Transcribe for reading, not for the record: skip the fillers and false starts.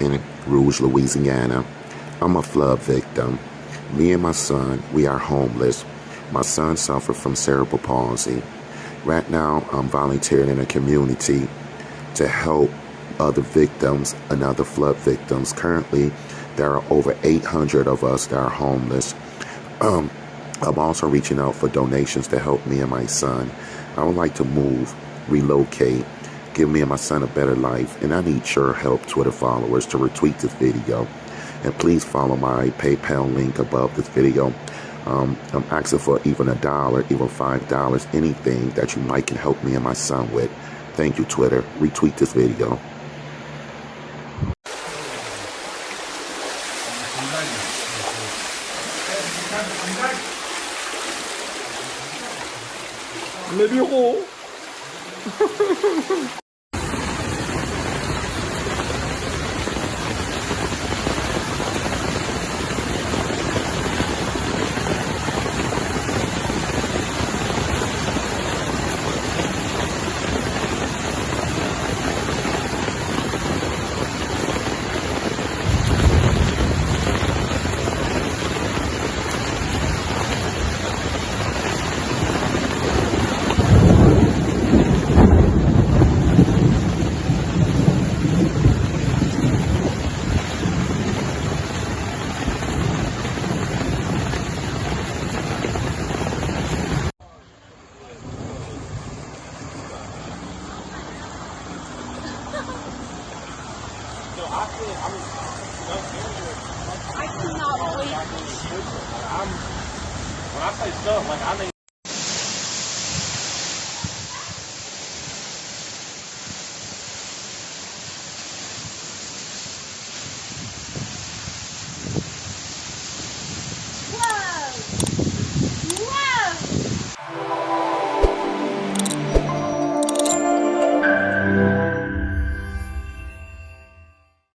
in Rouge, Louisiana. I'm a flood victim. Me and my son, we are homeless. My son suffered from cerebral palsy. Right now, I'm volunteering in a community to help other victims and other flood victims. Currently, there are over 800 of us that are homeless. I'm also reaching out for donations to help me and my son. I would like to move, relocate, give me and my son a better life, and I need your help, Twitter followers, to retweet this video. And please follow my PayPal link above this video. I'm asking for even $1, even $5, anything that you might can help me and my son with. Thank you, Twitter. Retweet this video. Le bureau. I cannot wait. When I say stuff, like I need